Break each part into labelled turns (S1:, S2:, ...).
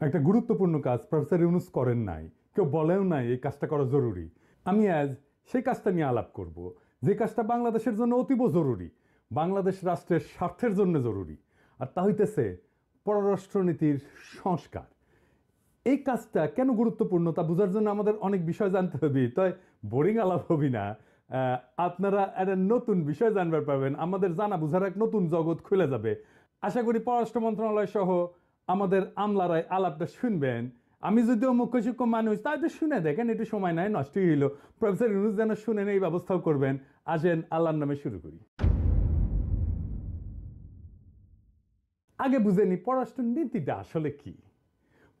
S1: একটা গুরুত্বপূর্ণ কাজ প্রফেসর ইউনূস করেন নাই, কেউ বলেও নাই এই কাজটা করা জরুরি। আমি আজ সেই কাজটা নিয়ে আলাপ করব, যে কাজটা বাংলাদেশের জন্য অতীব জরুরি, বাংলাদেশ রাষ্ট্রের স্বার্থের জন্য জরুরি, আর তা হইতেছে পররাষ্ট্রনীতির সংস্কার। এই কাজটা কেন গুরুত্বপূর্ণ তা বোঝার জন্য আমাদের অনেক বিষয় জানতে হবে, তাই বোরিং আলাপ হবি না। আপনারা একটা নতুন বিষয় জানবার পাবেন, আমাদের জানা বোঝার এক নতুন জগৎ খুলে যাবে। আশা করি পররাষ্ট্র মন্ত্রণালয় সহ আমাদের আমলারাই আলাপটা শুনবেন। আমি যদিও মুখ্য সূক্ষ্ম মানুষ, তা একটু শুনে দেখেন, একটু সময় নাই, নষ্টই হইল। প্রফেসর ইউনূস যেন শুনেন এই ব্যবস্থাও করবেন। আসেন আল্লাহর নামে শুরু করি। আগে বুঝে নি পররাষ্ট্র নীতিটা আসলে কি।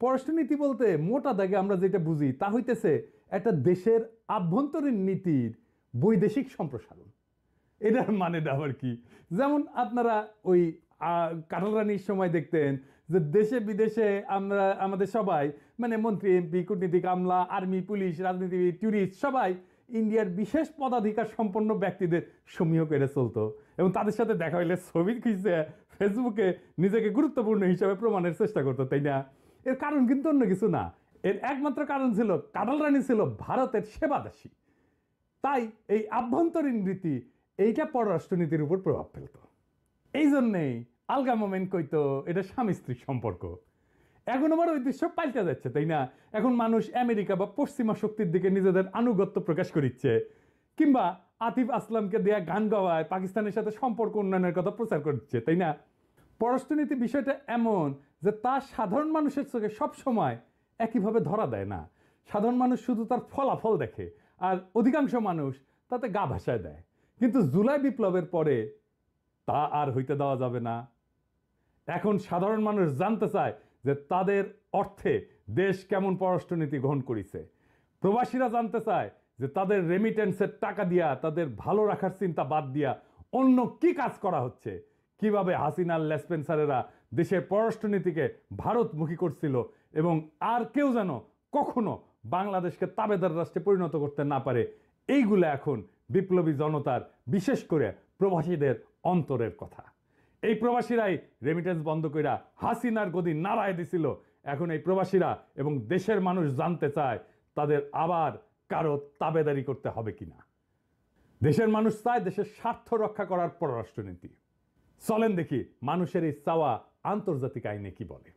S1: পররাষ্ট্রনীতি বলতে মোটা দাগে আমরা যেটা বুঝি তা হইতেছে একটা দেশের আভ্যন্তরীণ নীতির বৈদেশিক সম্প্রসারণ। এটার মানেটা আবার কি? যেমন আপনারা ওই কাঁঠাল রানীর সময় দেখতেন যে দেশে বিদেশে আমরা আমাদের সবাই মানে মন্ত্রী, এমপি, কূটনীতিক, আমলা, আর্মি, পুলিশ, রাজনীতিবিদ, ট্যুরিস্ট সবাই ইন্ডিয়ার বিশেষ পদাধিকার সম্পন্ন ব্যক্তিদের সমীহ করে চলতো এবং তাদের সাথে দেখা হইলে ছবি খিঁচে ফেসবুকে নিজেকে গুরুত্বপূর্ণ হিসাবে প্রমাণের চেষ্টা করতো, তাই না? এর কারণ কিন্তু অন্য কিছু না। এর একমাত্র কারণ ছিল কাঁঠাল রানী ছিল ভারতের সেবাদাসী। তাই এই আভ্যন্তরীণ রীতি এইটা পররাষ্ট্রনীতির উপর প্রভাব ফেলত। এই জন্যেই আলগা মোমেন্ট কইতো এটা স্বামী স্ত্রীর সম্পর্ক। এখন আবার ওই দৃশ্য পাল্টে যাচ্ছে, তাই না? এখন মানুষ আমেরিকা বা পশ্চিমা শক্তির দিকে নিজেদের আনুগত্য প্রকাশ করিচ্ছে, কিংবা আতিফ আসলামকে দেয়া গান গাওয়ায় পাকিস্তানের সাথে সম্পর্ক উন্নয়নের কথা প্রচার করছে, তাই না? পররাষ্ট্রনীতি বিষয়টা এমন যে তা সাধারণ মানুষের চোখে সবসময় একইভাবে ধরা দেয় না। সাধারণ মানুষ শুধু তার ফলাফল দেখে, আর অধিকাংশ মানুষ তাতে গা ভাসায় দেয়। কিন্তু জুলাই বিপ্লবের পরে তা আর হইতে দেওয়া যাবে না। এখন সাধারণ মানুষ জানতে চায় যে তাদের অর্থে দেশ কেমন পররাষ্ট্রনীতি গ্রহণ করেছে। প্রবাসীরা জানতে চায় যে তাদের রেমিটেন্সের টাকা দিয়া, তাদের ভালো রাখার চিন্তা বাদ দিয়া অন্য কি কাজ করা হচ্ছে, কিভাবে হাসিনার লেসপেন্সারেরা দেশের পররাষ্ট্রনীতিকে ভারতমুখী করছিল এবং আর কেউ যেন কখনো বাংলাদেশকে তাবেদার রাষ্ট্রে পরিণত করতে না পারে। এইগুলো এখন বিপ্লবী জনতার, বিশেষ করে প্রবাসীদের অন্তরের কথা। এই প্রবাসীরাই রেমিটেন্স বন্ধ কইরা হাসিনার গদি নাড়ায় দিছিল। এখন এই প্রবাসীরা এবং দেশের মানুষ জানতে চায় তাদের আবার কারো তাবেদারি করতে হবে কিনা। দেশের মানুষ চায় দেশের স্বার্থ রক্ষা করার পররাষ্ট্রনীতি। চলেন দেখি মানুষের এই চাওয়া আন্তর্জাতিক আইনে কি বলে।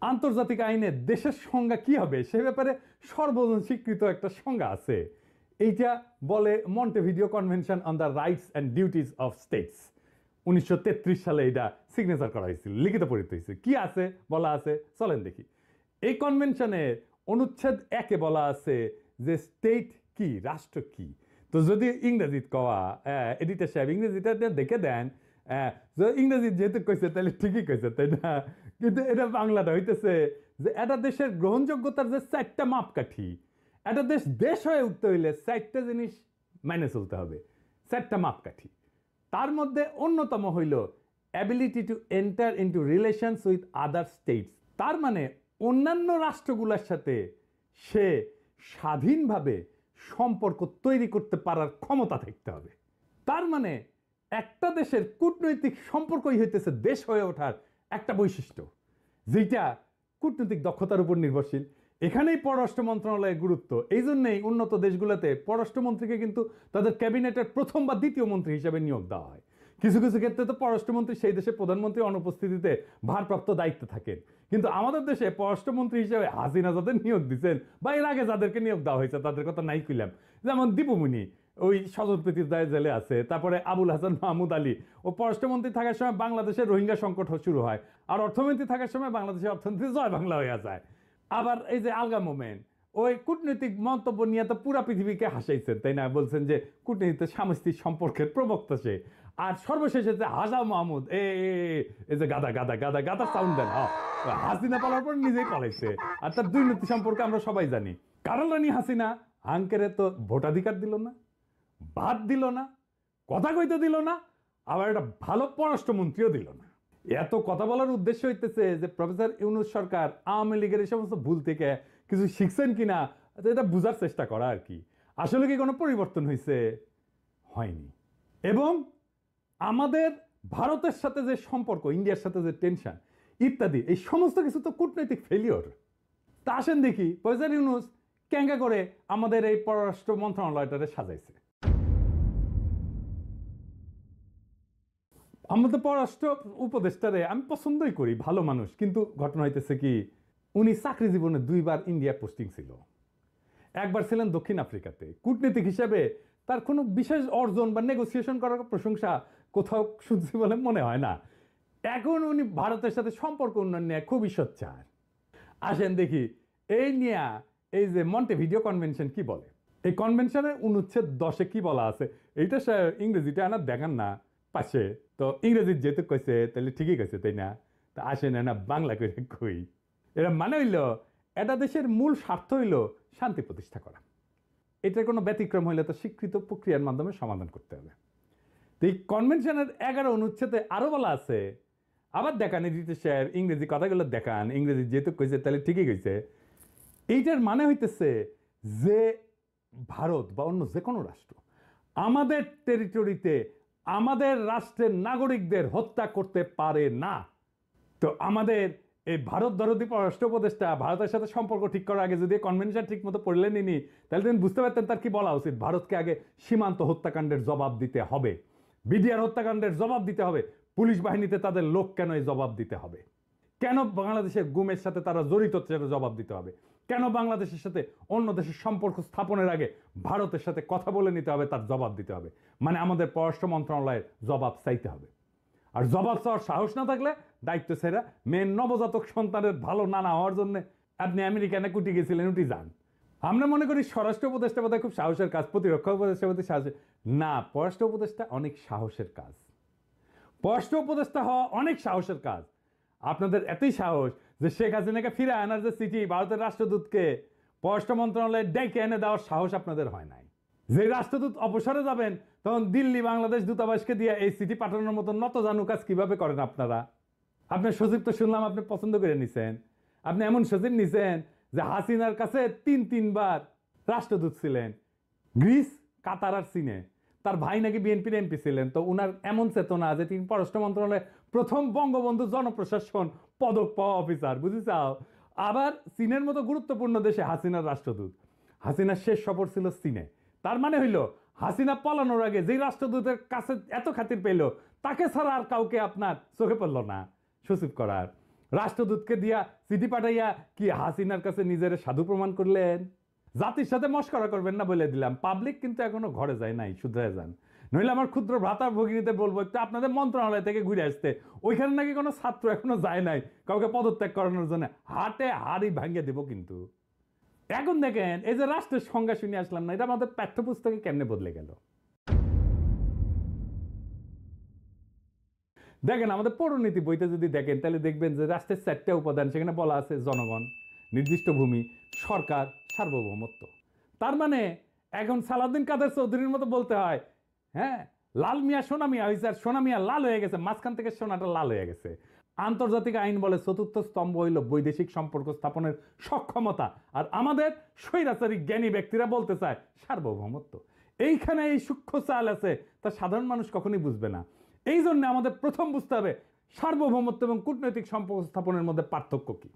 S1: আন্তর্জাতিক আইনে দেশের সংজ্ঞা কি হবে সে ব্যাপারে সর্বজন স্বীকৃত একটা সংজ্ঞা আছে। এইটা বলে Montevideo convention on the rights and duties of states. 1933 সালে এটা সিগনেচার করা হয়েছিল, লিখিত পরিচিত হয়েছে। কি আছে বলা আছে চলেন দেখি। এই কনভেনশনের অনুচ্ছেদ 1-এ বলা আছে যে স্টেট কি, রাষ্ট্র কি। তো যদি ইংরেজিত কওয়া, এডিটর সাহেব ইংরেজিটা দেখে দেন, ইংরেজি যেহেতু কইছে তাহলে ঠিকই কইছে, তাই না? কিন্তু এটা বাংলাটা হইতেছে যে একটা দেশের গ্রহণযোগ্যতার যে 4টা মাপকাঠি, একটা দেশ দেশ হয়ে উঠতে হইলে 4টা জিনিস মেনে চলতে হবে, 4টা মাপকাঠি। তার মধ্যে অন্যতম হইল ability to enter into relations with other states. তার মানে অন্যান্য রাষ্ট্রগুলোর সাথে সে স্বাধীনভাবে সম্পর্ক তৈরি করতে পারার ক্ষমতা থাকতে হবে। তার মানে একটা দেশের কূটনৈতিক সম্পর্কই হইতেছে দেশ হয়ে ওঠার একটা বৈশিষ্ট্য, যেটা কূটনৈতিক দক্ষতার উপর নির্ভরশীল। এখানেই পররাষ্ট্র মন্ত্রণালয়ের গুরুত্ব। এই জন্যই উন্নত দেশগুলোতে পররাষ্ট্রমন্ত্রীকে কিন্তু তাদের ক্যাবিনেটের প্রথম বা দ্বিতীয় মন্ত্রী হিসেবে নিয়োগ দেওয়া হয়। কিছু কিছু ক্ষেত্রে তো পররাষ্ট্রমন্ত্রী সেই দেশের প্রধানমন্ত্রী অনুপস্থিতিতে ভারপ্রাপ্ত দায়িত্বে থাকেন। কিন্তু আমাদের দেশে পররাষ্ট্রমন্ত্রী হিসেবে হাসিনা যাদের নিয়োগ দিচ্ছেন বা এর আগে যাদেরকে নিয়োগ দেওয়া হয়েছে তাদের কথা নাই কইলাম, যেমন দীপুমণি ওই স্বজনপ্রীতির দায়ে জেলে আছে, তারপরে আবুল হাসান মাহমুদ আলী ও পররাষ্ট্রমন্ত্রী থাকার সময় বাংলাদেশের রোহিঙ্গা সংকট শুরু হয়, আর অর্থমন্ত্রী থাকার সময় বাংলাদেশের অর্থনীতি জয় বাংলা হয়ে যায়। আবার এই যে আলগা মোমেন্ট, ওই কূটনৈতিক মন্তব্য নিয়ে তো পুরা পৃথিবীকে হাসাইছেন, তাই না? বলছেন যে কূটনীতিতে স্বামী স্ত্রীর সম্পর্কের প্রবক্তা সে। আর সর্বশেষে যে হাসান মাহমুদ, এই যে গাদা গাদা গাদা গাদা সাউন্ড দেন, হাসিনা পালার পর নিজেই পালাইছে। আর তার দুর্নীতি সম্পর্কে আমরা সবাই জানি। কারণ রানী হাসিনা হাঙ্কেরে তো ভোটাধিকার দিল না, বাদ দিল না, কথা কইতে দিল না, আবার একটা ভালো পররাষ্ট্রমন্ত্রীও দিল না। এত কথা বলার উদ্দেশ্য হইতেছে যে প্রফেসর ইউনূস সরকার আওয়ামী লীগের এই সমস্ত ভুল থেকে কিছু শিখছেন কিনা এটা বোঝার চেষ্টা করা আর কি। আসলে কি কোনো পরিবর্তন হয়েছে? হয়নি। এবং আমাদের ভারতের সাথে যে সম্পর্ক, ইন্ডিয়ার সাথে যে টেনশন ইত্যাদি, এই সমস্ত কিছু তো কূটনৈতিক ফেলিওর। তা আসেন দেখি প্রফেসর ইউনূস কেঙ্গা করে আমাদের এই পররাষ্ট্র মন্ত্রণালয়টারে সাজাইছে। আমাদের পররাষ্ট্র উপদেষ্টারে আমি পছন্দই করি, ভালো মানুষ, কিন্তু ঘটনা হইতেছে কি, উনি চাকরি জীবনে 2 বার ইন্ডিয়া পোস্টিং ছিল। একবার ছিলেন দক্ষিণ আফ্রিকাতে। কূটনীতিক হিসেবে তার কোনো বিশেষ অর্জন বা নেগোসিয়েশন করার প্রশংসা কোথাও শুনছি বলে মনে হয় না। এখন উনি ভারতের সাথে সম্পর্ক উন্নয়ন নিয়ে খুবই সোচ্চার। আসেন দেখি এই নিয়ে এই যে মন্টেভিডিও কনভেনশন কি বলে। এই কনভেনশনের অনুচ্ছেদ 10-এ কি বলা আছে, এইটা ইংরেজিটা আনার দেখান না পাশে। তো ইংরেজি যেহেতু কইছে তাহলে ঠিকই কইছে, তাই না? তা আসেন না বাংলা করে কই। এরা মানে হইল এটা দেশের মূল স্বার্থ হইল শান্তি প্রতিষ্ঠা করা। এটার কোনো ব্যতিক্রম হইলে তো স্বীকৃত প্রক্রিয়ার মাধ্যমে সমাধান করতে হবে। তো এই কনভেনশনের 11 অনুচ্ছেদে আরো বলা আছে, আবার দেখান এডিটর সাহেব ইংরেজি কথাগুলো দেখান, ইংরেজি যেহেতু কইছে তাহলে ঠিকই কইছে। এইটার মানে হইতেছে যে ভারত বা অন্য যে কোনো রাষ্ট্র আমাদের টেরিটরিতে আমাদের রাষ্ট্রের নাগরিকদের হত্যা করতে পারে না। তো আমাদের এই ভারত দরদি পররাষ্ট্র উপদেষ্টা ভারতের সাথে সম্পর্ক ঠিক করার আগে যদি কনভেনশন ঠিক মতো পড়লেন নি, তাহলে তিনি বুঝতে পারতেন তার কি বলা উচিত। ভারতকে আগে সীমান্ত হত্যাকাণ্ডের জবাব দিতে হবে, বিডিআর হত্যাকাণ্ডের জবাব দিতে হবে, পুলিশ বাহিনীতে তাদের লোক কেন এই জবাব দিতে হবে, কেন বাংলাদেশের গুমের সাথে তারা জড়িত সেটা জবাব দিতে হবে, কেন বাংলাদেশের সাথে অন্য দেশের সম্পর্ক স্থাপনের আগে ভারতের সাথে কথা বলে নিতে হবে, তার জবাব দিতে হবে। মানে আমাদের পররাষ্ট্র মন্ত্রণালয়ের জবাব চাইতে হবে। আর জবাব চাওয়ার সাহস না থাকলে দায়িত্ব ছেড়ে মেয়ের নবজাতক সন্তানের ভালো নানা হওয়ার জন্য আপনি আমেরিকানে কুটি গেছিলেন, উঠি যান। আমরা মনে করি স্বরাষ্ট্র উপদেষ্টা বোধহয় খুব সাহসের কাজ, প্রতিরক্ষা উপদেষ্টা বোধহয় সাহসের না। পররাষ্ট্র উপদেষ্টা অনেক সাহসের কাজ, পররাষ্ট্র উপদেষ্টা হওয়া অনেক সাহসের কাজ। আপনাদের এতই সাহস যে শেখ হাসিনাকে ফিরে আনার যে চিঠি ভারতের রাষ্ট্রদূতকে পররাষ্ট্র মন্ত্রণালয়ে ডেকে এনে দেওয়ার সাহস আপনাদের হয় নাই। যে রাষ্ট্রদূত অবসরে যাবেন তখন দিল্লি বাংলাদেশ দূতাবাসকে দিয়ে এই চিঠি পাঠানোর মতো নত জানু কাজ কিভাবে করেন আপনারা? আপনার সচিব তো শুনলাম আপনি পছন্দ করে নিছেন। আপনি এমন সচিব নিছেন যে হাসিনার কাছে 3-3 বার রাষ্ট্রদূত ছিলেন, গ্রিস, কাতার আর চীনে। তার ভাই নাকি বিএনপির এমপি ছিলেন। তো উনার এমন চেতনা যে তিনি পররাষ্ট্র মন্ত্রণালয়ে প্রথম বঙ্গবন্ধু জনপ্রশাসন পদক পাওয়া অফিসার, বুঝেছাও। আবার চীনের মতো গুরুত্বপূর্ণ দেশে হাসিনার রাষ্ট্রদূত। হাসিনার শেষ সফর ছিল চীনে। তার মানে হইল হাসিনা পালানোর আগে যে রাষ্ট্রদূতের কাছে এত খাতির পেল, তাকে ছাড়া আর কাউকে আপনার চোখে পড়ল না সচিব করার। রাষ্ট্রদূতকে দিয়া চিঠি পাঠাইয়া কি হাসিনার কাছে নিজের সাধু প্রমাণ করলেন? জাতির সাথে মস্করা করবেন না বলে দিলাম। পাবলিক কিন্তু এখনো ঘরে যায় নাই, শুধরে যান। নইলে আমার ক্ষুদ্র ভ্রাতা ভগিনীদের বলবো একটু আপনাদের মন্ত্রণালয় থেকে ঘুরে আসতে। ওইখানে নাকি কোনো ছাত্র এখনো যায় নাই কাউকে পদত্যাগ করানোর জন্য। হাটে হাড়ি ভাঙিয়ে দেবো কিন্তু। এখন দেখেন এই যে রাষ্ট্রের সংজ্ঞা শুনে আসলাম না, এটা আমাদের পাঠ্যপুস্তকে কেমনে বদলে গেল। দেখেন আমাদের পৌরনীতি বইতে যদি দেখেন তাহলে দেখবেন যে রাষ্ট্রের 4টা উপাদান, সেখানে বলা আছে জনগণ, নির্দিষ্ট ভূমি, সরকার, সার্বভৌমত্ব। তার মানে এখন সালাউদ্দিন কাদের চৌধুরীর মতো বলতে হয়, হ্যাঁ, লাল মিয়া সোনা মিয়া হয়েছে, আর সোনা মিয়া লাল হয়ে গেছে, মাঝখান থেকে সোনাটা লাল হয়ে গেছে। আন্তর্জাতিক আইন বলে চতুর্থ স্তম্ভ হইল বৈদেশিক সম্পর্ক স্থাপনের সক্ষমতা, আর আমাদের স্বৈরাচারী জ্ঞানী ব্যক্তিরা বলতে চায় সার্বভৌমত্ব। এইখানে এই সূক্ষ্ম চাল আছে, তা সাধারণ মানুষ কখনই বুঝবে না। এই জন্য আমাদের প্রথম বুঝতে হবে সার্বভৌমত্ব এবং কূটনৈতিক সম্পর্ক স্থাপনের মধ্যে পার্থক্য কি।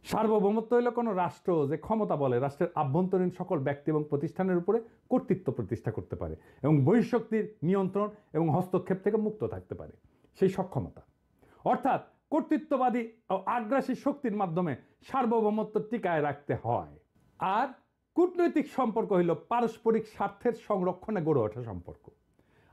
S1: সার্বভৌমত্ব হইল কোনো রাষ্ট্র যে ক্ষমতা বলে রাষ্ট্রের আভ্যন্তরীণ সকল ব্যক্তি এবং প্রতিষ্ঠানের উপরে কর্তৃত্ব প্রতিষ্ঠা করতে পারে এবং বহিঃশক্তির নিয়ন্ত্রণ এবং হস্তক্ষেপ থেকে মুক্ত থাকতে পারে, সেই সক্ষমতা। অর্থাৎ কর্তৃত্ববাদী ও আগ্রাসী শক্তির মাধ্যমে সার্বভৌমত্ব টিকায় রাখতে হয়। আর কূটনৈতিক সম্পর্ক হইল পারস্পরিক স্বার্থের সংরক্ষণে গড়ে ওঠা সম্পর্ক।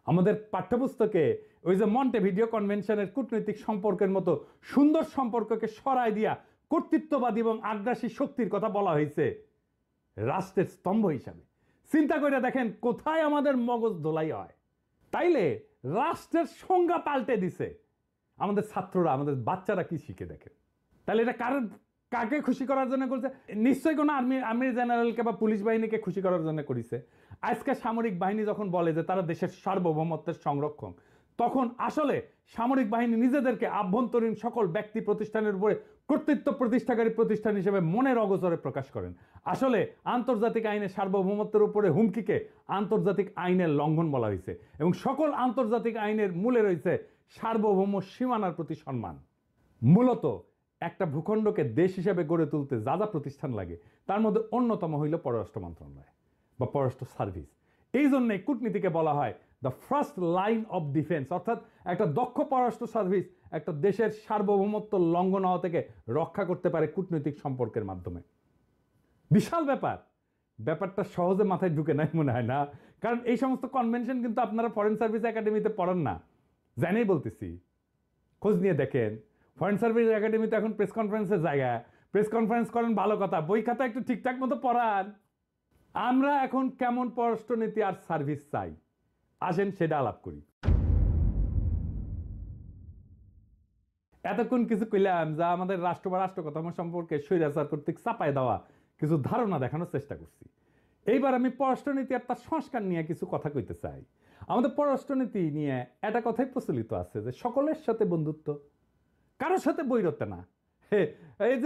S1: আমাদের পাঠ্যপুস্তকে ওই যে মন্টেভিডিও কনভেনশনের কূটনৈতিক সম্পর্কের মতো সুন্দর সম্পর্ককে সরায় দিয়া কর্তৃত্ববাদী এবং আগ্রাসী শক্তির কথা বলা হয়েছে রাষ্ট্রের স্তম্ভ হিসাবে। চিন্তা করে দেখেন কোথায় আমাদের মগজ ধোলাই হয়। তাইলে রাষ্ট্রের সংজ্ঞা পাল্টে দিছে। আমাদের ছাত্ররা, আমাদের বাচ্চারা কি শিখে দেখেন। তাহলে এটা কাকে খুশি করার জন্য করছে? নিশ্চয়ই কোনো আর্মি জেনারেলকে বা পুলিশ বাহিনীকে খুশি করার জন্য করেছে। আজকে সামরিক বাহিনী যখন বলে যে তারা দেশের সার্বভৌমত্বের সংরক্ষণ, তখন আসলে সামরিক বাহিনী নিজেদেরকে আভ্যন্তরীণ সকল ব্যক্তি প্রতিষ্ঠানের উপরে কর্তৃত্ব প্রতিষ্ঠাকারী প্রতিষ্ঠান হিসেবে মনের অগোচরে প্রকাশ করেন। আসলে আন্তর্জাতিক আইনের সার্বভৌমত্বের উপরে হুমকিকে আন্তর্জাতিক আইনের লঙ্ঘন বলা হয়েছে এবং সকল আন্তর্জাতিক আইনের মূলে রয়েছে সার্বভৌম সীমানার প্রতি সম্মান। মূলত একটা ভূখণ্ডকে দেশ হিসেবে গড়ে তুলতে যা যা প্রতিষ্ঠান লাগে তার মধ্যে অন্যতম হইল পররাষ্ট্র মন্ত্রণালয় বা পররাষ্ট্র সার্ভিস। এই জন্যে কূটনীতিকে বলা হয় the first line of defence, অর্থাৎ একটা দক্ষ পররাষ্ট্র সার্ভিস একটা দেশের সার্বভৌমত্ব লঙ্ঘন হওয়া থেকে রক্ষা করতে পারে কূটনৈতিক সম্পর্কের মাধ্যমে। বিশাল ব্যাপারটা সহজে মাথায় ঢুকে নাই মনে হয় না, কারণ এই সমস্ত কনভেনশন কিন্তু আপনারা ফরেন সার্ভিস একাডেমিতে পড়েন না, জানেই বলতেছি, খোঁজ নিয়ে দেখেন। ফরেন সার্ভিস একাডেমিতে এখন প্রেস কনফারেন্সের জায়গা, প্রেস কনফারেন্স করেন ভালো কথা, বই খাতা একটু ঠিকঠাক মতো পড়ান। আমরা এখন কেমন পররাষ্ট্রনীতি আর সার্ভিস চাই, আসেন সেটা আলাপ করি। এতক্ষণ কিছু কইলাম যা আমাদের রাষ্ট্র বা রাষ্ট্র কাঠামো সম্পর্কে স্বৈরাচার কর্তৃক চাপায় দেওয়া কিছু ধারণা দেখানোর চেষ্টা করছি। এইবার আমি পররাষ্ট্রনীতি আর তার সংস্কার নিয়ে কিছু কথা কইতে চাই। আমাদের পররাষ্ট্রনীতি নিয়ে একটা কথাই প্রচলিত আছে যে সকলের সাথে বন্ধুত্ব, কারোর সাথে বৈরত্ব না। এই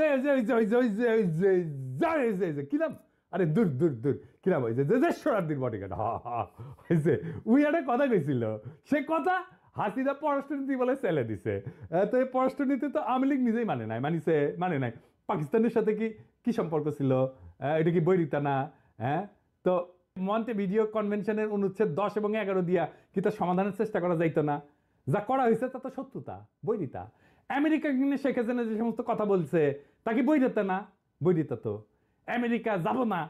S1: যে কিলাম, আরে দূর দূর দূর কিলাম, ওই যে শরাব্দীর বডিগার্ড হয়েছে উই একটা কথা কইছিল, সে কথা হাসিনা পররাষ্ট্রনীতি বলে ছেলে দিছে। তো এই পররাষ্ট্রনীতি তো আওয়ামী লীগ নিজেই মানে নাই। পাকিস্তানের সাথে কি সম্পর্ক ছিল, এটা কি বৈরিতা না? হ্যাঁ, তো মন্টেভিডিও কনভেনশনের অনুচ্ছেদ 10 এবং 11 দিয়া কি তার সমাধানের চেষ্টা করা যাইতো না? যা করা হয়েছে তা তো শত্রুতা, বৈরিতা। আমেরিকা কিনে শেখ হাসিনা যে সমস্ত কথা বলছে তা কি বৈরিতা না? বৈরিতা তো। আমেরিকা যাব না,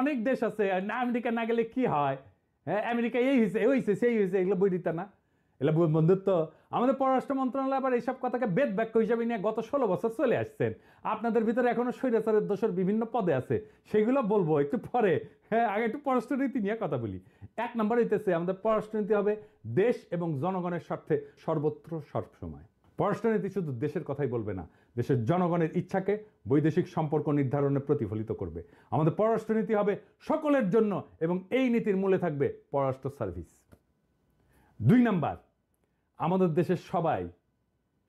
S1: অনেক দেশ আছে, আমেরিকা না গেলে কি হয়, হ্যাঁ আমেরিকা এই হয়েছে ওই হয়েছে সেই হয়েছে, এগুলো বৈরিতা না? এগুলো বন্ধুত্ব? আমাদের পররাষ্ট্র মন্ত্রণালয় আবার এইসব কথাকে বেদ বাক্য হিসাবে নিয়ে গত 16 বছর চলে আসছেন। আপনাদের ভিতরে এখনো স্বৈরাচারের দোষর বিভিন্ন পদে আছে, সেগুলো বলবো একটু পরে। হ্যাঁ, আগে একটু পররাষ্ট্রনীতি নিয়ে কথা বলি। 1 নম্বর হইতেছে আমাদের পররাষ্ট্রনীতি হবে দেশ এবং জনগণের স্বার্থে সর্বত্র সবসময়। পররাষ্ট্রনীতি শুধু দেশের কথাই বলবে না, দেশের জনগণের ইচ্ছাকে বৈদেশিক সম্পর্ক নির্ধারণে প্রতিফলিত করবে। আমাদের পররাষ্ট্রনীতি হবে সকলের জন্য এবং এই নীতির মূলে থাকবে পররাষ্ট্র সার্ভিস। 2 নাম্বার, আমাদের দেশের সবাই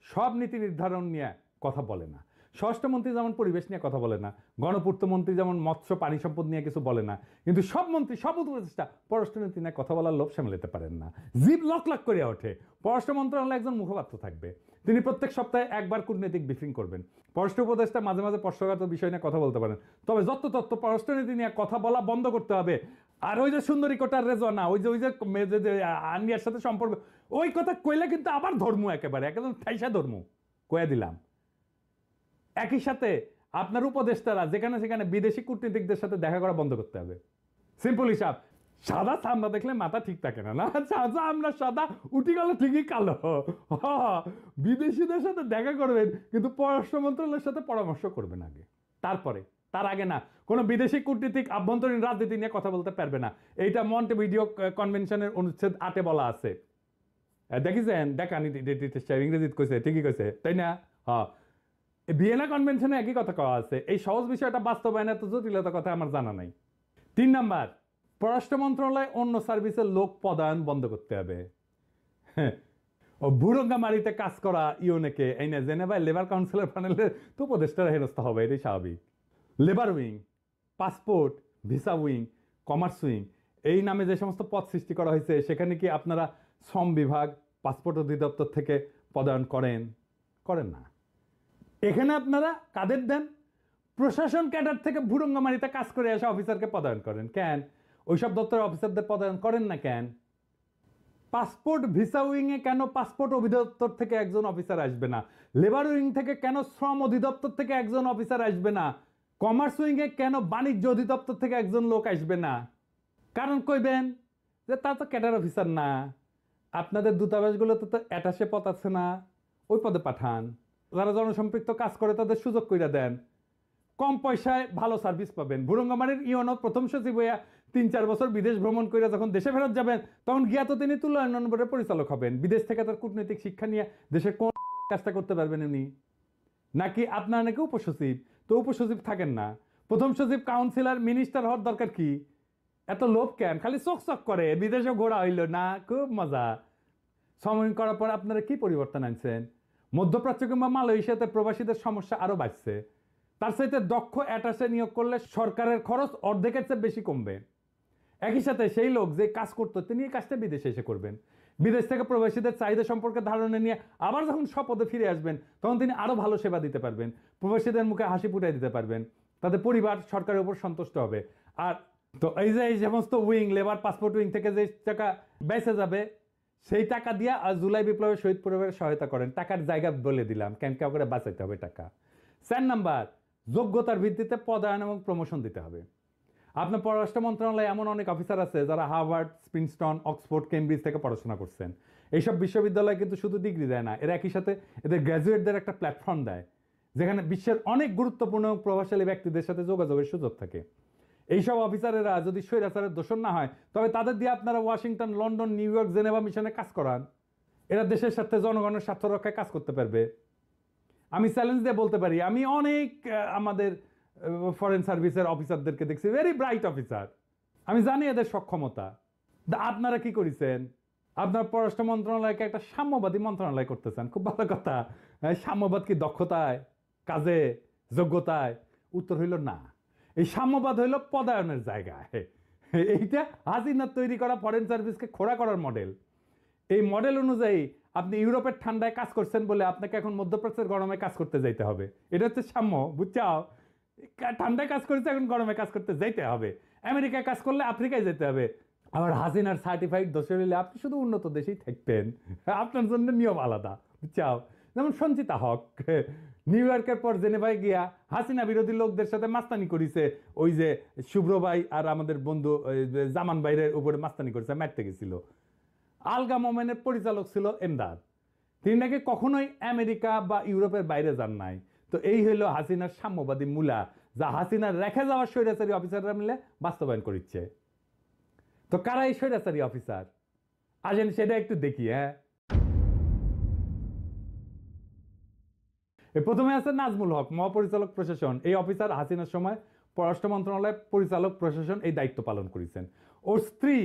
S1: সব নীতি নির্ধারণ নিয়ে কথা বলে না। স্বরাষ্ট্রমন্ত্রী যেমন পরিবেশ নিয়ে কথা বলে না, গণপূর্ত মন্ত্রী যেমন মৎস্য পানি সম্পদ নিয়ে কিছু বলে না, কিন্তু সব মন্ত্রী সব উপদেষ্টা পররাষ্ট্রনীতি নিয়ে কথা বলার লোভ সামলাতে পারেন না, জিভ লক লক করে ওঠে। পররাষ্ট্র মন্ত্রণালয়ে একজন মুখপাত্র থাকবে, তিনি প্রত্যেক সপ্তাহে একবার কূটনৈতিক ব্রিফিং করবেন। পররাষ্ট্র উপদেষ্টা মাঝে মাঝে স্পর্শকাতর বিষয় নিয়ে কথা বলতে পারেন, তবে যত তথ্য পররাষ্ট্রনীতি নিয়ে কথা বলা বন্ধ করতে হবে। আর ওই যে সুন্দরী কোটার রেজনা, ওই যে আন্ডিয়ার সাথে সম্পর্ক, ওই কথা কইলে কিন্তু আবার ধর্ম একেবারে একদম ঠাইসা ধর্ম কয়ে দিলাম। একই সাথে আপনার উপদেষ্টারা যেখানে সেখানে বিদেশি কূটনীতিকদের সাথে দেখা করা বন্ধ করতে হবে। সিম্পল হিসাব, সাদা চামড়া দেখলে মাথা ঠিক থাকে না, সাদা আমরা সাদা উঠি গেল ঠিকই কালো। বিদেশিদের সাথে দেখা করবেন কিন্তু পররাষ্ট্র মন্ত্রণালয়ের সাথে পরামর্শ করবেন আগে, তার আগে না। কোনো বিদেশি কূটনীতিক আভ্যন্তরীণ রাজনীতি নিয়ে কথা বলতে পারবে না। এইটা মন্টেভিডিও কনভেনশনের অনুচ্ছেদ 8 বলা আছে। দেখিছেন? দেখানি ইংরেজিতে কইছে, ঠিকই কইছে, তাই না? হ্যাঁ, ভিয়েনা কনভেনশনে একই কথা কওয়া আছে। এই সহজ বিষয়টা বাস্তবায়নে এত জটিলতা কথা আমার জানা নাই। 3 নাম্বার, পররাষ্ট্র মন্ত্রণালয় অন্য সার্ভিসের লোক পদায়ন বন্ধ করতে হবে। ভুরঙ্গামারিতে কাজ করা ইউনেকে এই না জেনেভায় লেবার কাউন্সিলের প্যানেলের তো উপদেষ্টারা হেনস্থা হবে, এটাই স্বাভাবিক। Labour wing, passport, visa wing, commerce wing, এই নামে যে সমস্ত পদ সৃষ্টি করা হয়েছে সেখানে কি আপনারা শ্রম বিভাগ, পাসপোর্ট অধিদপ্তর থেকে পদায়ন করেন না? এখানে আপনারা কাদের দেন? প্রশাসন ক্যাডার থেকে ভুরঙ্গামারিতে কাজ করে আসা অফিসারকে পদায়ন করেন কেন? ওইসব দপ্তরের অফিসারদের পদায়ন করেন না কেন? পাসপোর্ট ভিসা উইংয়ে কেন পাসপোর্ট অধিদপ্তর থেকে একজন অফিসার আসবে না? লেবার উইং থেকে কেন শ্রম অধিদপ্তর থেকে একজন অফিসার আসবে না? কমার্স উইংয়ে কেন বাণিজ্য অধিদপ্তর থেকে একজন লোক আসবে না? কারণ কইবেন যে তা তো ক্যাডার অফিসার না, আপনাদের দূতাবাসগুলোতে তো অ্যাটাশে পদ আছে না, ওই পদে পাঠান। যারা জনসম্পৃক্ত কাজ করে তাদের সুযোগ কইরা দেন, কম পয়সায় ভালো সার্ভিস পাবেন। ভুরঙ্গামারির ইউনো প্রথম সচিব হইয়া 3-4 বছর বিদেশ ভ্রমণ করে যখন দেশে ফেরত যাবেন তখন গিয়া তো তিনি তুলা উন্নয়ন বোর্ডের পরিচালক হবেন। বিদেশ থেকে তার কূটনৈতিক শিক্ষা নিয়ে দেশের কোন কাজটা করতে পারবেন উনি? নাকি আপনার নাকি উপসচিব, তো উপসচিব থাকেন না, প্রথম সচিব, কাউন্সিলর, মিনিস্টার হওয়ার দরকার কি? এত লোভ কেন? খালি চক করে বিদেশে ঘোরা হইল না, খুব মজা। সময় করার পর আপনারা কি পরিবর্তন আনছেন? মধ্যপ্রাচ্য কিংবা মালয়েশিয়াতে প্রবাসীদের সমস্যা আরো বাড়ছে। তার সাথে দক্ষ অ্যাটাচে নিয়োগ করলে সরকারের খরচ অর্ধেকের চেয়ে বেশি কমবে। একই সাথে সেই লোক যে কাজ করতো তিনি এই কাজটা বিদেশে এসে করবেন। বিদেশ থেকে প্রবাসীদের চাহিদা সম্পর্কে ধারণা নিয়ে আবার যখন স্বপদে ফিরে আসবেন তখন তিনি আরো ভালো সেবা দিতে পারবেন, প্রবাসীদের মুখে হাসি ফুটাই দিতে পারবেন, তাদের পরিবার সরকারের উপর সন্তুষ্ট হবে। আর তো এই যে এই সমস্ত উইং, লেবার পাসপোর্ট উইং থেকে যে টাকা বেঁচে যাবে সেই টাকা দিয়ে জুলাই বিপ্লবের শহীদ পরিবারের সহায়তা করেন। টাকার জায়গা বলে দিলাম, কেন কেউ করে বাঁচাইতে হবে টাকা। 4 নাম্বার, যোগ্যতার ভিত্তিতে পদায়ন এবং প্রমোশন দিতে হবে। আপনার পররাষ্ট্র মন্ত্রণালয়ে এমন অনেক অফিসার আছে যারা হার্ভার্ড, প্রিন্সটন, অক্সফোর্ড, কেমব্রিজ থেকে পড়াশোনা করছেন। এইসব বিশ্ববিদ্যালয় কিন্তু শুধু ডিগ্রি দেয় না, এরা একই সাথে এদের গ্র্যাজুয়েটদের একটা প্ল্যাটফর্ম দেয় যেখানে বিশ্বের অনেক গুরুত্বপূর্ণ প্রভাবশালী ব্যক্তিদের সাথে যোগাযোগের সুযোগ থাকে। এইসব অফিসারেরা যদি স্বৈরাচারের দোষর না হয় তবে তাদের দিয়ে আপনারা Washington, London, new York, Geneva মিশনে কাজ করান। এরা দেশের সাথে জনগণের স্বার্থ রক্ষায় কাজ করতে পারবে। আমি চ্যালেঞ্জ দিয়ে বলতে পারি, আমি অনেক আমাদের ফরেন সার্ভিসের অফিসারদেরকে দেখছি, ভেরি ব্রাইট অফিসার। আমি জানি এদের সক্ষমতা। আপনারা কি করেছেন? আপনার পররাষ্ট্র মন্ত্রণালয়কে একটা সাম্যবাদী মন্ত্রণালয় করতেছেন, খুব ভালো কথা। সাম্যবাদ কি দক্ষতায়, কাজে, যোগ্যতায়? উত্তর হইল না। এই সাম্যবাদ হইল পদায়নের জায়গায়। এইটা হাসিনার তৈরি করা ফরেন সার্ভিসকে খোড়া করার মডেল। এই মডেল অনুযায়ী আপনি ইউরোপের ঠান্ডায় কাজ করছেন বলে আপনাকে এখন মধ্যপ্রাচ্যের গরমে কাজ করতে যাইতে হবে। এটা হচ্ছে সাম্য, বুঝছাও? ঠান্ডায় কাজ করেছে, এখন গরমে কাজ করতে যাইতে হবে। আমেরিকায় কাজ করলে আফ্রিকায় যেতে হবে। আবার হাসিনার সার্টিফাইড দোষর হলে আপনি শুধু উন্নত দেশেই থাকতেন, আপনার জন্য নিয়ম আলাদা, বুঝছাও? যেমন সঞ্চিতা হক নিউ ইয়র্কের পর জেনেভায় গিয়া হাসিনা বিরোধী লোকদের সাথে মাস্তানি করেছে। ওই যে শুভ্র ভাই আর আমাদের বন্ধু জামান ভাইয়ের উপরে মাস্তানি করেছে, মারতে গেছিল। আলগা মোমেনের পরিচালক ছিল এমদাদ, তিনি নাকি কখনোই আমেরিকা বা ইউরোপের বাইরে যান নাই। তো এই হইল হাসিনার সাম্যবাদী মূলা, যা হাসিনার রেখে যাওয়া স্বৈরাচারী অফিসাররা মিলে বাস্তবায়ন করিচ্ছে। তো কারা এই স্বৈরাচারী অফিসার? আসেন সেটা একটু দেখি। প্রথমে আছে নাজমুল হক, মহাপরিচালক প্রশাসন। এই অফিসার হাসিনার সময় পররাষ্ট্র মন্ত্রণালয়ের পরিচালক প্রশাসন এই দায়িত্ব পালন করেছেন। ওর স্ত্রী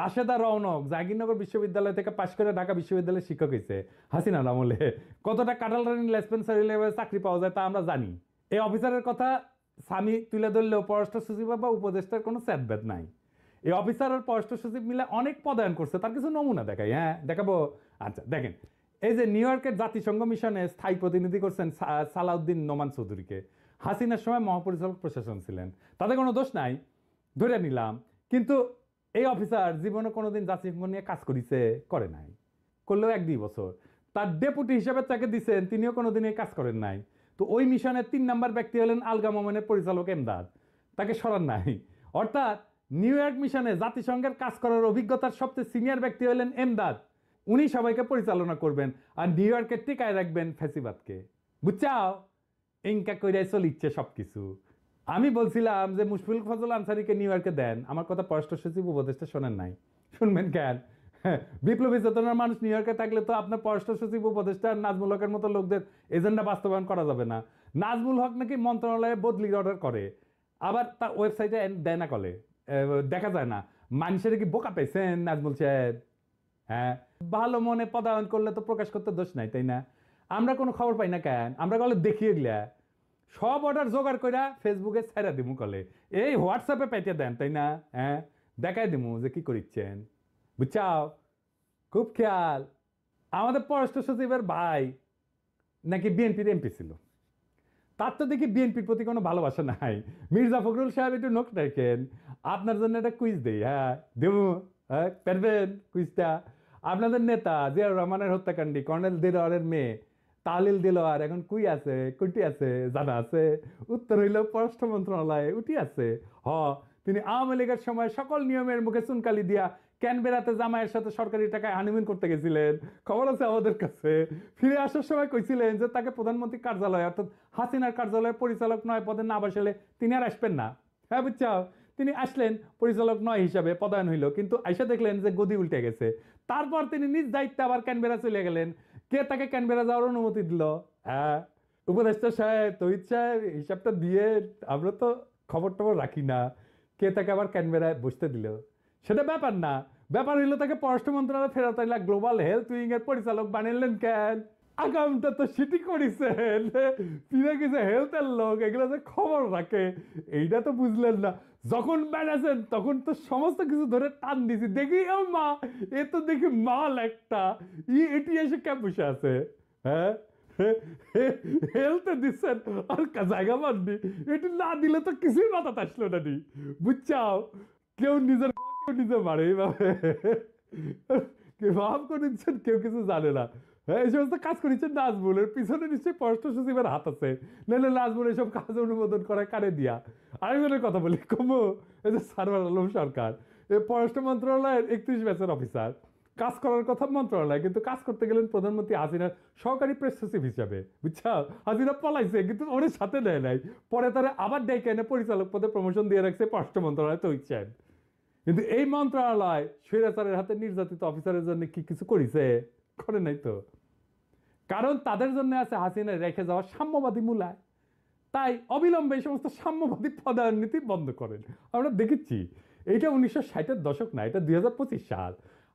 S1: রাশেদা রওনক জাহাঙ্গীরনগর বিশ্ববিদ্যালয় থেকে পাশ করে ঢাকা বিশ্ববিদ্যালয়ের শিক্ষক হয়েছে হাসিনার আমলে। কতটা কাঁঠাল রানী লেসপেন্সারি চাকরি পাওয়া যায় তা আমরা জানি। এই অফিসারের কথা স্বামী তুলে ধরলেও পররাষ্ট্র সচিব বা উপদেষ্টার কোনো স্যাদব্যাদ নাই। এই অফিসার আর পররাষ্ট্র সচিব মিলে অনেক পদায়ন করছে, তার কিছু নমুনা দেখাই। দেখাবো। আচ্ছা দেখেন, এই যে নিউ ইয়র্কের জাতিসংঘ মিশনে স্থায়ী প্রতিনিধি করছেন সালাউদ্দিন নোমান চৌধুরীকে। হাসিনার সময় মহাপরিচালক প্রশাসন ছিলেন, তাদের কোনো দোষ নাই, ধরে নিলাম। কিন্তু এই অফিসার জীবনে কোনোদিন জাতিসংঘ নিয়ে কাজ করেছে? করে নাই। করলেও 1-2 বছর। তার ডেপুটি হিসেবে তাকে দিচ্ছেন, তিনিও কোনোদিন এই কাজ করেন নাই। তো ওই মিশনের 3 নাম্বার ব্যক্তি হলেন আলগা মোমেনের পরিচালক এমদাদ, তাকে সরান নাই। অর্থাৎ নিউ ইয়র্ক মিশনে জাতিসংঘের কাজ করার অভিজ্ঞতার সবচেয়ে সিনিয়র ব্যক্তি হলেন এমদাদ। উনি সবাইকে পরিচালনা করবেন আর নিউ ইয়র্কের টিকায় রাখবেন ফ্যাসিবাদকে, বুঝছাও? ইনকা কইরাই চলিচ্ছে সবকিছু। আমি বলছিলাম যে মুশফিকুল ফজল আনসারীকে নিউ ইয়র্কে দেন, আমার কথা পররাষ্ট্র সচিব উপদেষ্টা শোনেন নাই। শুনবেন কেন? বিপ্লবী চেতনার মানুষ নিউ ইয়র্কে থাকলে তো আপনার পররাষ্ট্র সচিব উপদেষ্টা নাজমুল হকের মতো লোকদের এজেন্ডা বাস্তবায়ন করা যাবে না। নাজমুল হক নাকি মন্ত্রণালয়ে বদলির অর্ডার করে, আবার তার ওয়েবসাইটে দেয় না, কলে দেখা যায় না। মানুষের কি বোকা পেয়েছেন নাজমুল সাহেব? ভালো মনে পদায়ন করলে তো প্রকাশ করতে দোষ নাই, তাই না? আমরা কোনো খবর পাই না কেন? আমরা কলে দেখিয়ে গেলা সব অর্ডার জোগাড় করে ফেসবুকে ছেড়া দিমু, কলে এই হোয়াটসঅ্যাপে পেটে দেন, তাই না? দেখাই দিমু যে কি করিচ্ছেন, বুঝছাও? খুব খেয়াল। আমাদের পররাষ্ট্র সচিবের ভাই নাকি বিএনপির এমপি ছিল, তার তো দেখি বিএনপির প্রতি কোনো ভালোবাসা নাই। মির্জা ফখরুল সাহেব একটু নোট রাখেন, আপনার জন্য একটা কুইজ দেই। দেবো, পারবেন কুইজটা? আপনাদের নেতা জিয়াউর রহমানের হত্যাকাণ্ডী কর্নেল দিলওয়ারের মেয়ে তাহলিল দিলওয়ার এখন কুই আছে, কুটি আছে জানা আছে? উত্তর হইল পররাষ্ট্র মন্ত্রণালয়ে উঠি আছে। তিনি আওয়ামী লীগের সময় সকল নিয়মের মুখে চুনকালি দিয়া ক্যানবেরাতে জামাইয়ের সাথে সরকারি টাকায় হানিমুন করতে গেছিলেন, খবর আছে আমাদের কাছে। ফিরে আসার সময় কইছিলেন যে তাকে প্রধানমন্ত্রী কার্যালয় অর্থাৎ হাসিনার কার্যালয়ের পরিচালক নয় পদে না বসালে তিনি আর আসবেন না। বুঝছাও? তিনি আসলেন পরিচালক নয় হিসাবে, পদায়ন হইল, কিন্তু আইসা দেখলেন যে গদি উল্টে গেছে। তারপর তিনি নিজ দায়িত্বে আবার ক্যানবেরা চলে গেলেন। কে তাকে ক্যানবেরা যাওয়ার অনুমতি দিল? উপদেষ্টা সাহেব, তহিদ সাহেব, হিসাবটা দিয়ে আমরা তো খবর টবর রাখি না। কে তাকে আবার ক্যানবেরায় বসতে দিল সেটা ব্যাপার না। ব্যাপার হইলো তাকে পররাষ্ট্র মন্ত্রণালয় ফেরত আইলা গ্লোবাল হেলথ উইং এর পরিচালক বানালেন কেন? আগামটা তো সিটি করেছেন, পিনাকিছে হেলথের লোক, এগুলো যে খবর রাখে এইটা তো বুঝলেন না। যখন বেড়াছেন তখন তো সমস্ত কিছু ধরে টান দিছি, দেখি ও মা, এ তো দেখি মাল একটা, এটি এসে কে বসে আছে, হ্যাঁ হেলতে দিচ্ছেন আর জায়গা পাননি, এটি না দিলে তো কিছুই মাথা আসলো না নি, বুঝছাও? কেউ নিজের কেউ নিজে মারে এইভাবে, কেউ ভাব করে দিচ্ছেন, কেউ কিছু জানে না। হ্যাঁ, এই সমস্ত কাজ করেছেন নাজমুলের পিছনে নিশ্চয়ই পররাষ্ট্র সচিবের হাত আছে, নাহলে নাজমুল এইসব কাজ অনুমোদন করা কারে দিয়া। আরেকজনের কথা বলি, কমো, এই যে সারওয়ার আলম সরকার, এই পররাষ্ট্র মন্ত্রণালয়ের 31 ব্যাচের অফিসার, কাজ করার কথা মন্ত্রণালয়, কিন্তু কাজ করতে গেলেন প্রধানমন্ত্রী হাসিনার সহকারী প্রেস সচিব হিসাবে, বুঝছা? হাসিনা পলাইছে কিন্তু ওর সাথে নেয় নাই, পরে তারা আবার ডেকে এনে পরিচালক পদে প্রমোশন দিয়ে রাখছে পররাষ্ট্র মন্ত্রণালয়, তো ইচ্ছেন। কিন্তু এই মন্ত্রণালয় স্বৈরাচারের হাতে নির্যাতিত অফিসারের জন্য কি কিছু করেছে? করে নাই তো। কারণ তাদের জন্য আছে হাসিনা রেখে যাওয়া সাম্যবাদী মূলায়, তাই অবিলম্বে এই সমস্ত সাম্যবাদী পদায়ন নীতি বন্ধ করেন। আমরা দেখেছি এইটা 1960-এর দশক না, এটা 2025 সাল।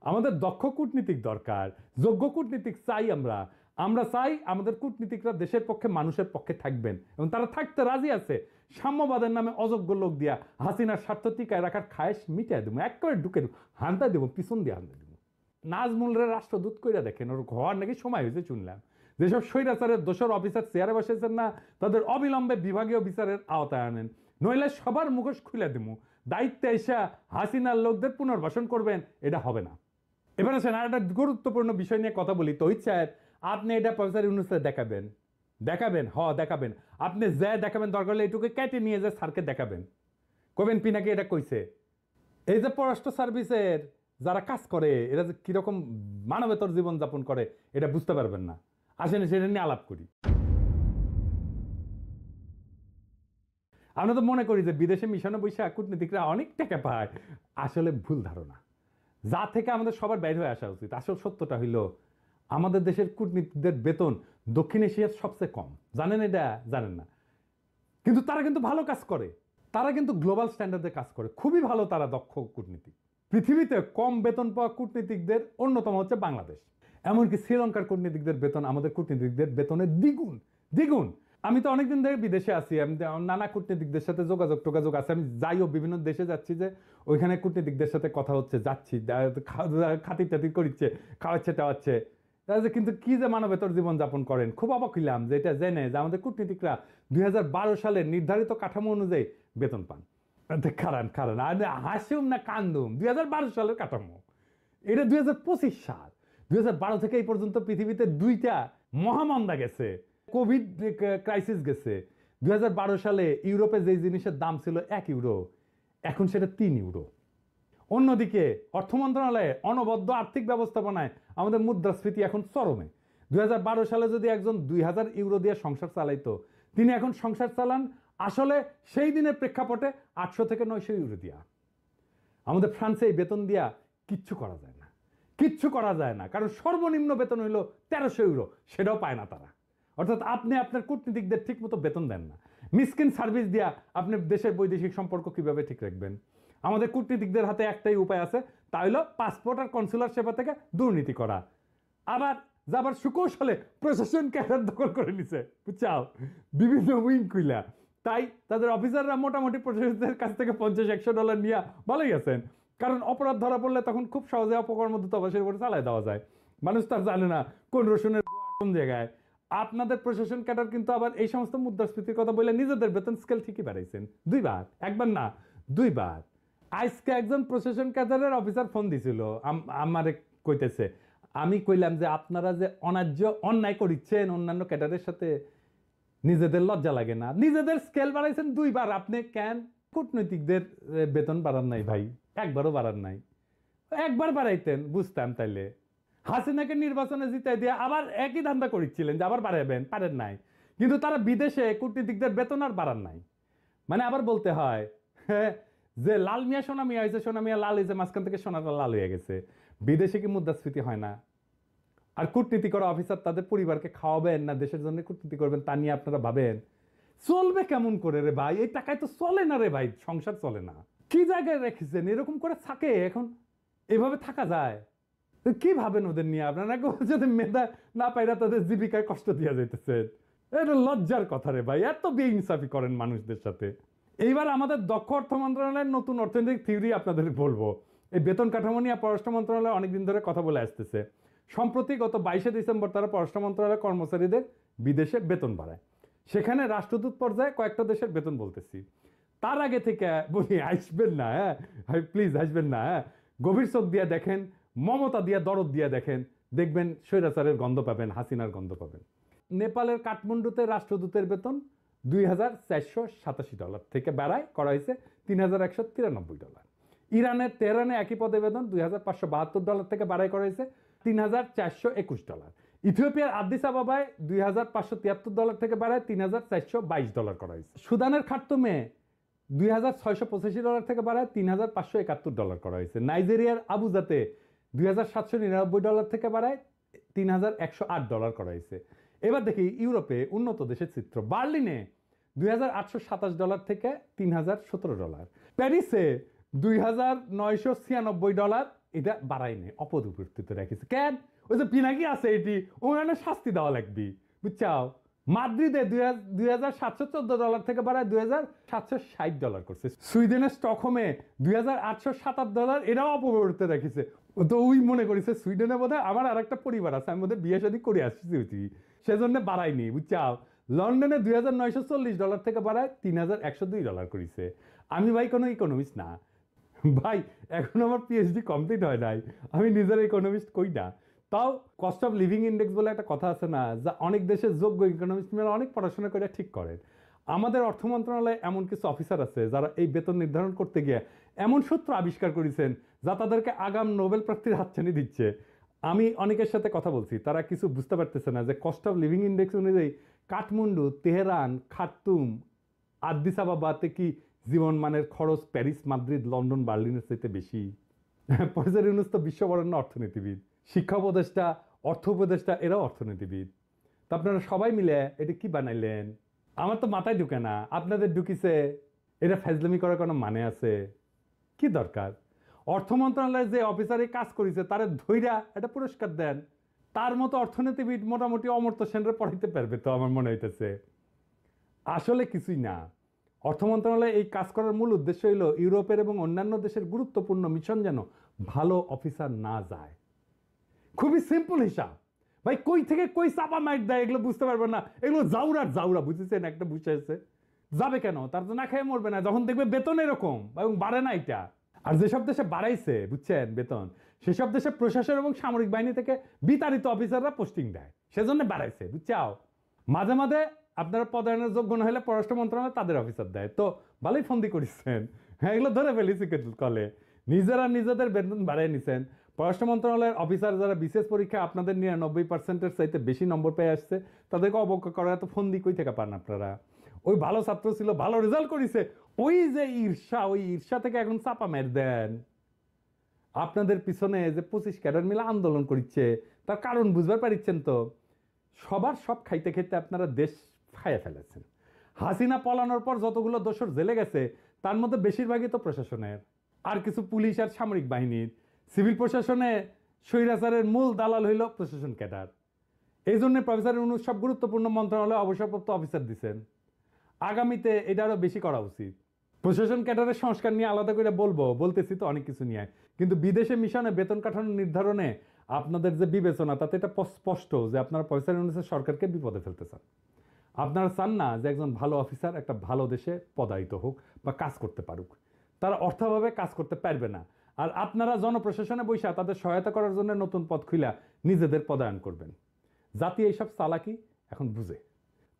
S1: আমাদের দক্ষ কূটনীতিক দরকার, যোগ্য কূটনীতিক চাই আমরা। আমরা চাই আমাদের কূটনীতিকরা দেশের পক্ষে মানুষের পক্ষে থাকবেন এবং তারা থাকতে রাজি আছে। সাম্যবাদের নামে অযোগ্য লোক দিয়া হাসিনার স্বার্থ টিকায় রাখার খায়েশ মিটাই দেবো, একেবারে ঢুকে দেবো, হান্তা দেবো, পিছন দিয়ে হান্তা দেবো। নাজমুলরে রাষ্ট্রদূত কইরা দেখেন, ওর ঘর নাকি সময় হয়েছে শুনলাম। যেসব স্বৈরাচারের দোসর অফিসার চেয়ারে বসেছেন না, তাদের অবিলম্বে বিভাগীয় বিচারের আওতায় আনেন, নইলে সবার মুখোশ খুলে দেবো। দায়িত্বে এসে হাসিনার লোকদের পুনর্বাসন করবেন, এটা হবে না। এবার আসেন আর একটা গুরুত্বপূর্ণ বিষয় নিয়ে কথা বলি। তহিদ সাহেব, আপনি এটা প্রফেসর ইউনূসকে দেখাবেন, দেখাবেন, দেখাবেন। আপনি যা দেখাবেন, দরকার হলে এটুকু কেটে নিয়ে যে স্যারকে দেখাবেন, কবেন পিনাকি এটা কইছে। এই যে পররাষ্ট্র সার্ভিসের যারা কাজ করে, এরা যে কিরকম মানবেতর জীবন যাপন করে এটা বুঝতে পারবেন না। আসেন সেটা নিয়ে আলাপ করি। আমরা তো মনে করি যে বিদেশে মিশনে বৈশা কূটনীতিকরা অনেক টাকা পায়, আসলে ভুল ধারণা, যা থেকে আমাদের সবার বাইরে হয়ে আসা উচিত। আসল সত্যটা হইল আমাদের দেশের কূটনীতিকদের বেতন দক্ষিণ এশিয়ার সবচেয়ে কম। জানেন এটা? জানেন না, কিন্তু তারা কিন্তু ভালো কাজ করে, তারা কিন্তু গ্লোবাল স্ট্যান্ডার্ডে কাজ করে, খুবই ভালো, তারা দক্ষ কূটনীতিক। পৃথিবীতে কম বেতন পাওয়া কূটনীতিকদের অন্যতম হচ্ছে বাংলাদেশ। এমনকি শ্রীলঙ্কার কূটনীতিকদের বেতন আমাদের কূটনীতিকদের বেতনের দ্বিগুণ, দ্বিগুণ। আমি তো অনেকদিন ধরে বিদেশে আছি, আমি নানা কূটনীতিকদের সাথে যোগাযোগ আছে। আমি যাইও বিভিন্ন দেশে যাচ্ছি, যে ওইখানে কূটনীতিকদের সাথে কথা হচ্ছে, যাচ্ছি, খাতির টাতির করছে, খাওয়াচ্ছে টাওয়াচ্ছে, কিন্তু কি যে মানবেতর জীবন যাপন করেন, খুব অবাক হইলাম যে এটা জেনে যে আমাদের কূটনীতিকরা 2012 সালের নির্ধারিত কাঠামো অনুযায়ী বেতন পান। কারণ হাসুম না কান্দুম, 2012 সালের কাঠামো, এটা 2025 সাল। 2012 থেকে এই পর্যন্ত পৃথিবীতে 2টা মহামন্দা গেছে, কোভিড ক্রাইসিস গেছে। 2012 সালে ইউরোপে যে জিনিসের দাম ছিল 1 ইউরো, এখন সেটা 3 ইউরো। অন্যদিকে অর্থ মন্ত্রণালয়ে অনবদ্য আর্থিক ব্যবস্থাপনায় আমাদের মুদ্রাস্ফীতি এখন চরমে। 2012 সালে যদি একজন 2000 ইউরো দিয়ে সংসার চালাইতো, তিনি এখন সংসার চালান আসলে সেই দিনের প্রেক্ষাপটে 800 থেকে 900 ইউরো দিয়া। আমাদের ফ্রান্সে এই বেতন দিয়া কিচ্ছু করা যায় না, কিচ্ছু করা যায় না, কারণ সর্বনিম্ন বেতন হইল 1300 ইউরো, সেটাও পায় না তারা। অর্থাৎ আপনি আপনার কূটনীতিকদের ঠিক মতো বেতন দেন না। মিসকিন সার্ভিস দিয়া আপনি দেশের বৈদেশিক সম্পর্ক কিভাবে ঠিক রাখবেন? আমাদের কূটনীতিকদের হাতে একটাই উপায় আছে, তা হলো পাসপোর্ট আর কনসুলার সেবা থেকে দুর্নীতি করা। আবার যাবার সুকৌশলে প্রশাসন ক্যাডার দখল করে নিছে, বুঝছাও, বিভিন্ন উইং কুইলা। তাই তাদের অফিসাররা মোটামুটি প্রশাসনের কাছ থেকে $50-100 নিয়ে ভালোই আছেন, কারণ অপরাধ ধরা পড়লে তখন খুব সহজে অপকর্ম দূতাবাসের উপরে চালাই দেওয়া যায়। মানুষ তার জানে না কোন রসুনের কোন জায়গায়। আপনাদের প্রশাসন ক্যাডার কিন্তু আবার এই সমস্ত মুদ্রাস্ফীতির কথা বলে নিজেদের বেতন স্কেল ঠিকই বাড়াইছেন 2 বার, একবার না 2 বার। আজকে একজন প্রশাসন ক্যাডারের অফিসার ফোন দিছিল, আমারে কইতেছে, আমি কইলাম যে আপনারা যে অন্যায্য অন্যায় করিচ্ছেন অন্যান্য ক্যাডারের সাথে, নিজেদের লজ্জা লাগে না? নিজেদের স্কেল বাড়াইছেন 2 বার, আপনি কেন কূটনৈতিকদের বেতন বাড়ান নাই ভাই? একবারও বাড়ান নাই। একবার বাড়াইতেন বুঝতাম তাইলে। হাসিনাকে নির্বাচনে জিতাই দিয়ে আবার একই ধান্দা করেছিলেন যে আবার বাড়াবেন, পারেন নাই। কিন্তু তারা বিদেশে কূটনীতিকদের বেতন আর বাড়ান নাই। মানে আবার বলতে হয় যে লাল মিয়া সোনা মিয়া হয়েছে, সোনা মিয়া লাল হয়েছে, মাঝখান থেকে সোনাটা লাল হয়ে গেছে। বিদেশে কি মুদ্রাস্ফীতি হয় না? আর কূটনীতি করা অফিসার তাদের পরিবারকে খাওয়াবেন না দেশের জন্য কূটনীতি করবেন, তা নিয়ে আপনারা ভাবেন? চলবে কেমন করে রে ভাই? এই টাকায় তো চলে না রে ভাই, সংসার চলে না। কি জায়গায় রেখেছেন? এরকম করে থাকে এখন? এভাবে থাকা যায়? তো কি ভাবেন ওদের নিয়ে? আপনারা যদি মেধা না পাইরা তাদের জীবিকায় কষ্ট দিয়া যাইতেছেন, এটা লজ্জার কথা রে ভাই। এত বেইনসাফি করেন মানুষদের সাথে। এইবার আমাদের দক্ষ অর্থ মন্ত্রণালয়ের নতুন অর্থনৈতিক থিওরি আপনাদের বলবো। এই বেতন কাঠামো নিয়ে পররাষ্ট্র মন্ত্রণালয় অনেকদিন ধরে কথা বলে আসতেছে। সম্প্রতি গত 22শে ডিসেম্বর তারা পররাষ্ট্র মন্ত্রণালয়ের কর্মচারীদের বিদেশে বেতন বাড়ায়। সেখানে রাষ্ট্রদূত পর্যায়ে কয়েকটা দেশের বেতন বলতেছি। তার আগে থেকে বলি আসবেন না, হ্যাঁ প্লিজ আসবেন না, হ্যাঁ গভীর চোখ দিয়ে দেখেন, মমতা দিয়ে দরদ দিয়ে দেখেন, দেখবেন স্বৈরাচারের গন্ধ পাবেন, হাসিনার গন্ধ পাবেন। নেপালের কাঠমান্ডুতে রাষ্ট্রদূতের বেতন $2,487 থেকে বাড়ায় করা হয়েছে $3,193। ইরানের তেহরানে একই পদে বেতন $2,572 থেকে বাড়াই করা হয়েছে $3,421। ইথিওপিয়ার আদিস আবাবায় $2,573 থেকে বাড়ায় $3,422 করা হয়েছে। সুদানের খার্তুমে $2,685 থেকে বাড়ায় $3,571 করা হয়েছে। নাইজেরিয়ার আবুজাতে $2,799 থেকে বাড়ায় $3,108 করা হয়েছে। এবার দেখি ইউরোপে উন্নত দেশের চিত্র। বার্লিনে $2,827 থেকে $3,017। প্যারিসে $2,996, এটা বাড়ায়নি, অপরিবর্তিত রেখেছে। কেন? ওই যে পিনাকি আছে এটি ওখানে শাস্তি দেওয়া লাগবে, বুঝছাও। মাদ্রিদে $2,714 থেকে বাড়ায় $2,760 করছে। সুইডেনের স্টকহোমে $2,807, এটাও অপরিবর্তিত রেখেছে। তো ওই মনে করেছে সুইডেনে বোধহয় আমার আর একটা পরিবার আছে, আমি বোধহয় বিয়ে শাদী করে আসছি, সেজন্য বাড়ায়নি, বুঝছাও। লন্ডনে $2,940 থেকে বাড়ায় $3,102 করেছে। আমি ভাই কোনো ইকোনমিস্ট না ভাই, এখন আমার পিএইচডি কমপ্লিট হয় নাই, আমি নিজের ইকোনমিস্ট কই না। তাও কস্ট অফ লিভিং ইন্ডেক্স বলে একটা কথা আছে না, যা অনেক দেশের যোগ্য ইকোনমিস্ট মেয়েরা অনেক পড়াশোনা করে ঠিক করেন। আমাদের অর্থ মন্ত্রণালয়ে এমন কিছু অফিসার আছে যারা এই বেতন নির্ধারণ করতে গিয়ে এমন সূত্র আবিষ্কার করেছেন যা তাদেরকে আগাম নোবেল প্রাপ্তির হাতছানি দিচ্ছে। আমি অনেকের সাথে কথা বলছি, তারা কিছু বুঝতে পারতেছে না যে কস্ট অফ লিভিং ইন্ডেক্স অনুযায়ী কাঠমান্ডু, তেহরান, খার্তুম, আদিস আবাবাতে কি জীবনমানের খরচ প্যারিস, মাদ্রিদ, লন্ডন, বার্লিনের চাইতে বেশি। প্রফেসর ইউনূস তো বিশ্ববরেণ্য অর্থনীতিবিদ, শিক্ষা উপদেষ্টা, অর্থ উপদেষ্টা, এরাও অর্থনীতিবিদ। তো আপনারা সবাই মিলে এটা কি বানাইলেন? আমার তো মাথায় ঢুকে না, আপনাদের ঢুকিছে। এটা ফ্যাজলামি করার কোনো মানে আছে? কি দরকার? অর্থ মন্ত্রণালয়ের যে অফিসার এই কাজ করেছে তারে ধইরা একটা পুরস্কার দেন। তার মতো অর্থনীতিবিদ মোটামুটি অমর্ত্য সেনরে পড়াইতে পারবে তো, আমার মনে হইতেছে। আসলে কিছুই না। অর্থ মন্ত্রণালয়ে এই কাজ করার মূল উদ্দেশ্য হইল ইউরোপের এবং অন্যান্য দেশের গুরুত্বপূর্ণ মিশন যেন ভালো অফিসার না যায়। খুবই সিম্পল হিসাব ভাই, কই থেকে কই চাপা মাইট দেয় এগুলো বুঝতে পারবেন না। এগুলো জাউরার জাউরা, বুঝেছেন? একটা বুঝাইছে যাবে কেন, তার তো না খেয়ে মরবে না যখন দেখবে বেতন এরকম এবং বাড়ে না এটা। আর যেসব দেশে বাড়াইছে, বুঝছেন, বেতন, সেসব দেশে প্রশাসন এবং সামরিক বাহিনী থেকে বিতাড়িত অফিসাররা পোস্টিং দেয়, সেজন্য বাড়াইছে, বুঝছাও। মাঝে মাঝে আপনারা পদায়নের যোগ্য না হলে পররাষ্ট্র মন্ত্রণালয় তাদের অফিসার দেয়। তো ভালোই ফন্দি করেছেন, হ্যাঁ এগুলো ধরে ফেলেছি কলে। নিজেরা নিজেদের বেতন বাড়িয়ে নিছেন। পররাষ্ট্র মন্ত্রণালয়ের অফিসার যারা বিশেষ পরীক্ষা আপনাদের 99% চাইতে বেশি নম্বর পেয়ে আসছে, তাদেরকে অবজ্ঞা করা এত ফন্দি কই থেকে পান আপনারা? ওই ভালো ছাত্র ছিল, ভালো রেজাল্ট করেছে, ওই যে ঈর্ষা, ওই ঈর্ষা থেকে এখন চাপা মের দেন। আপনাদের পিছনে যে 25 ক্যাডার মিলে আন্দোলন করছে, তার কারণ বুঝবার পারিচ্ছেন তো? সবার সব খাইতে খেতে আপনারা দেশ খাইয়ে ফেলেছেন। হাসিনা পলানোর পর যতগুলো দোসর জেলে গেছে তার মধ্যে বেশিরভাগই তো প্রশাসনের, আর কিছু পুলিশ আর সামরিক বাহিনীর। সিভিল প্রশাসনে স্বৈরাচারের মূল দালাল হইল প্রশাসন ক্যাডার। এই জন্য প্রফেসর ইউনূস সব গুরুত্বপূর্ণ মন্ত্রণালয়ে অবসরপ্রাপ্ত অফিসার দিচ্ছেন। আগামীতে এটা আরও বেশি করা উচিত। প্রশাসন ক্যাডারের সংস্কার নিয়ে আলাদা করে বলতেছি তো অনেক কিছু নিয়ে, কিন্তু বিদেশে মিশনে বেতন কাঠামো নির্ধারণে আপনাদের যে বিবেচনা, তাতে এটা স্পষ্ট যে আপনারা প্রফেসর ইউনূসের সরকারকে বিপদে ফেলতে চান। আপনারা চান না যে একজন ভালো অফিসার একটা ভালো দেশে পদায়িত হোক বা কাজ করতে পারুক। তারা অর্থাভাবে কাজ করতে পারবে না, আর আপনারা জনপ্রশাসনে বৈশা তাদের সহায়তা করার জন্য নতুন পদ খুলে নিজেদের পদায়ন করবেন। জাতি এইসব চালাকি এখন বুঝে,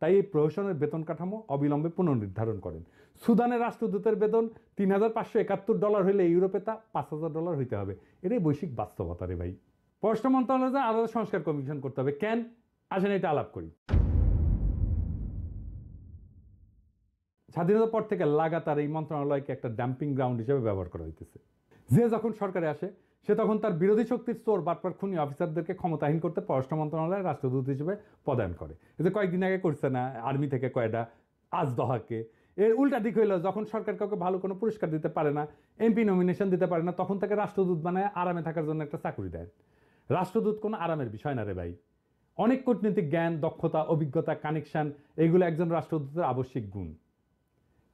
S1: তাই এই প্রশাসনের বেতন কাঠামো অবিলম্বে পুনর্নির্ধারণ করেন। সুদানের রাষ্ট্রদূতের বেতন $3,571 হইলে ইউরোপে তা $5,000 হইতে হবে। এটাই বৈশ্বিক বাস্তবতা রে ভাই। পররাষ্ট্র মন্ত্রণালয়ে আলাদা সংস্কার কমিশন করতে হবে। কেন? আসেন এটা আলাপ করি। স্বাধীনতার পর থেকে লাগাতার এই মন্ত্রণালয়কে একটা ডাম্পিং গ্রাউন্ড হিসেবে ব্যবহার করা হইতেছে। যে যখন সরকারে আসে সে তখন তার বিরোধী শক্তির চোর বাটপার খুনি অফিসারদেরকে ক্ষমতাহীন করতে পররাষ্ট্র মন্ত্রণালয়ের রাষ্ট্রদূত হিসেবে পদায়ন করে। এই যে কয়েকদিন আগে করছে না আর্মি থেকে কয়টা আজ দহাকে। এর উল্টা দিক হইলো যখন সরকার কাউকে ভালো কোনো পুরস্কার দিতে পারে না, এমপি নমিনেশন দিতে পারে না, তখন তাকে রাষ্ট্রদূত বানায় আরামে থাকার জন্য একটা চাকরি দেয়। রাষ্ট্রদূত কোনো আরামের বিষয় না রে ভাই। অনেক কূটনৈতিক জ্ঞান, দক্ষতা, অভিজ্ঞতা, কানেকশন, এগুলো একজন রাষ্ট্রদূতের আবশ্যিক গুণ।